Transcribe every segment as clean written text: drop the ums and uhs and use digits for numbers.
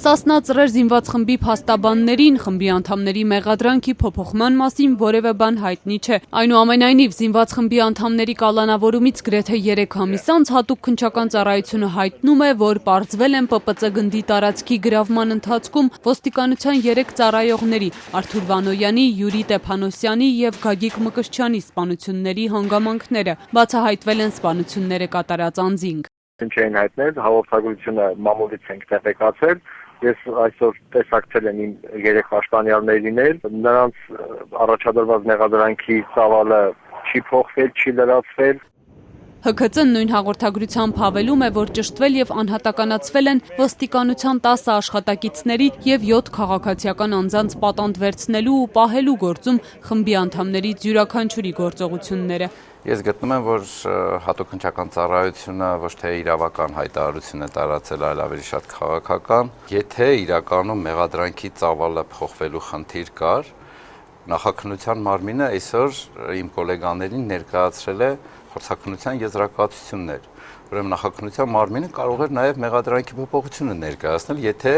Սասնա Ծռեր զինված խմբի փաստաբաններին խմբի անդամների մեղադրանքի փոփոխման մասին որևէ բան հայտնի չէ։ Այնուամենայնիվ զինված խմբի անդամների կալանավորումից գրեթե 3 ամիս անց հատուկ քննչական ծառայությունը հայտնում է, որ պարզվել են ՊՊԾ գնդի տարածքի գրավման ընթացքում ոստիկանության 3 ծառայողների Արթուր Վանոյանի, Յուրի Տեփանոսյանի եւ Գագիկ Մկրտչյանի սպանությունների հանգամանքները։ Բացահայտվել են սպանությունները կատարած անձինք։ Ինչ էին հայտնել, հաղորդագրությունը մամուլից ենք տեղեկացել, ես այսօր տեսակցել եմ իմ 3 պաշտպանյալներին, նրանց առաջադրված մեղադրանքի ծավալը չի փոխվել, չի լրացվել։ ՀՔԾ-ն նույն հաղորդագրությամբ հավելում է, որ ճշտվել եւ անհատականացվել են ոստիկանության 10 աշխատակիցների եւ 7 քաղաքացիական անձանց պատանդ վերցնելու ու պահելու գործում խմբի անդամների յուրաքանչյուրի գործողությունները։ Ես գտնում եմ, որ հատուկ քննչական ծառայությունը ոչ թե իրավական հայտարարություն է տարածել, այլ ավելի շատ քաղաքական։ Եթե իրականում մեղադրանքի ծավալը փոխվելու խնդիր կար, նախաքննության մարմինը այսօր իմ գոլեգաներին ներկայացրել է փորձաքննության եզրակացություններ։ Ուրեմն նախաքննության մարմինը կարող էր նաև մեղադրանքի փոփոխությունը ներկայացնել, եթե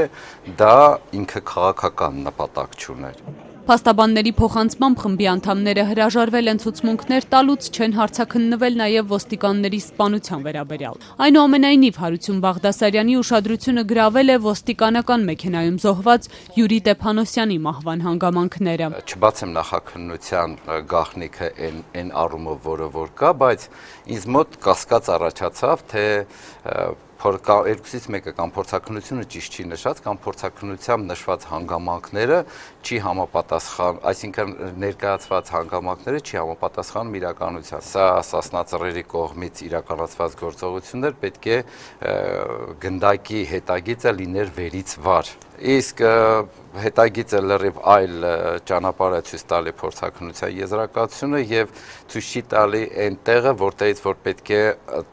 դա ինքը քաղաքական նպատակ չուներ։ Փաստաբանների փոխանցմամբ խմբի անդամները հրաժարվել են ցուցմունքներ տալուց, չեն հարցաքննվել նաև ոստիկանների սպանության վերաբերյալ։ Այնուամենայնիվ Հարություն Բաղդասարյանի ուշադրությունը գրավել է ոստիկանական մեքենայում զոհված Յուրի Տեփանոսյանի մահվան հանգամանքները։ Չբացեմ նախաքննության գաղտնիքը այն առումով, որ կա, բայց ինձ մոտ կասկած առաջացավ, թե երկուսից մեկը կամ փորձաքննությունը ճիշտ չի նշած, կամ փորձաքննությամբ նշված հանգամանքները չի համապատասխան, այսինքն ներկայացված հանգամանքները չի համապատասխանում իրականության։ Սա Սասնա Ծռերի կողմից իրականացված գործողություններ պետք է գնդակի հետագիծը լիներ վերից վար։ Իսկ հետագիծը լրիվ այլ ճանապարհ է ցույց տալի փորձաքննության եզրակացությունը եւ ցույց չի տալի այն տեղը, որտեղից որ պետք է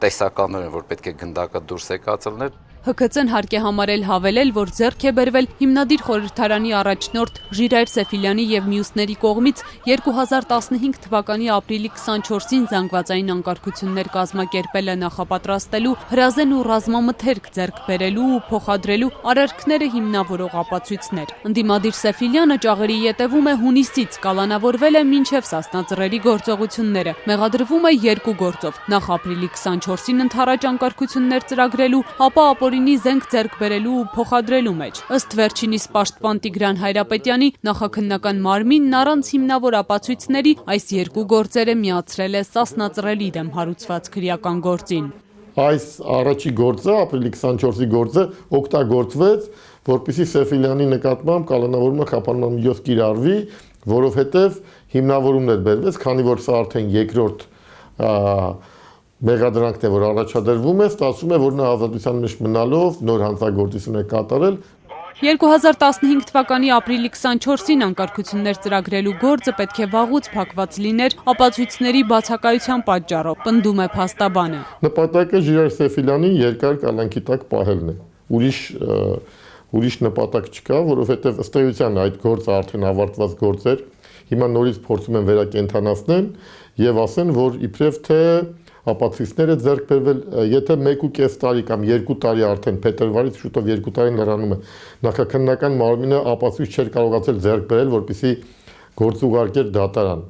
տեսականորեն, որ պետք է գնդակը դուրս եկածելներ։ ՀՔԾ-ն հարկ է համարել հավելել, որ ձեռք է բերվել հիմնադիր խորհրդարանի առաջնորդ Ժիրայր Սեֆիլյանի եւ մյուսների կողմից 2015 թվականի ապրիլի 24-ին զանգվածային անկարգություններ կազմակերպելը նախապատրաստելու հրազեն ու ռազմամթերք ձեռք բերելու ու փոխադրելու արարքները հիմնավորող ապացույցներ։ Ընդդիմադիր Սեֆիլյանը ճաղերի ետևում է հունիսից, կալանավորվել է մինչև Սասնա Ծռերի գործողությունները։ Մեղադրվում է 2 գործով՝ նախ ապրիլի 24-ին ընդառաջ անկարգություններ ծրագրելու, ապա ապօրինի զենք ձեռք բերելու ու փոխադրելու մեջ։ Ըստ վերջինիս պաշտպան Տիգրան Հայրապետյանի, նախաքննական մարմինն առանց հիմնավոր ապացույցների այս 2 գործերը միացրել է Սասնա Ծռերի դեմ հարուցված քրեական գործին։ Այս առաջի գործը, ապրիլի 24-ի գործը օգտագործվեց, որպեսզի Սեֆիլյանի նկատմամբ կալանավորումը խափանման միջոց կիրառվի, որովհետև հիմնավորումներ բերվեց, քանի որ սա արդեն երկրորդ մեղադրանքն է, որ առաջադրվում է, ստացվում է, որ նա ազատության մեջ մնալով նոր հանցագործություն է կատարել։ 2015 թվականի ապրիլի 24-ին անկարգություններ ծրագրելու գործը պետք է վաղուց փակված լիներ ապացույցների բացակայության պատճառով, պնդում է փաստաբանը։ Նպատակը Ժիրայր Սեֆիլյանին երկար կալանքի տակ պահելն է։ Ուրիշ նպատակ չկա, որովհետև ըստ էության այդ գործը արդեն ավարտված գործ էր։ Հիմա նորից փորձում են վերակենդանացնել եւ ասեն, որ իբրև թե ապացույցները ձեռք բերվել, եթե 1.5 տարի կամ 2 տարի արդեն փետրվարից շուտով 2 տարին լրանում է, նախաքննական մարմինը ապացույց չէր կարողացել ձեռք բերել, որպեսզի գործ ուղարկեր դատարան։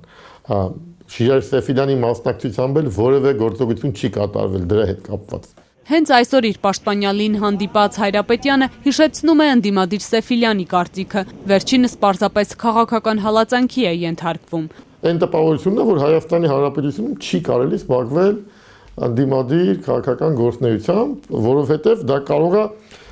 Ժիրայր Սեֆիլյանի մասնակցությամբ էլ որևէ գործողություն չի կատարվել դրա հետ կապված։ Հենց այսօր իր պաշտպանյալին հանդիպած Հայրապետյանը հիշեցնում է ընդդիմադիր Սեֆիլյանի կարծիքը։ Վերջինս պարզապես քաղաքական հալածանքի է ենթարկվում։ Այն տպավորությունն է, որ Հայաստանի Հանրապետությունում չի կարելի զբաղվել ընդդիմադիր քաղաքական գործունեությամբ, որովհետև դա կարող է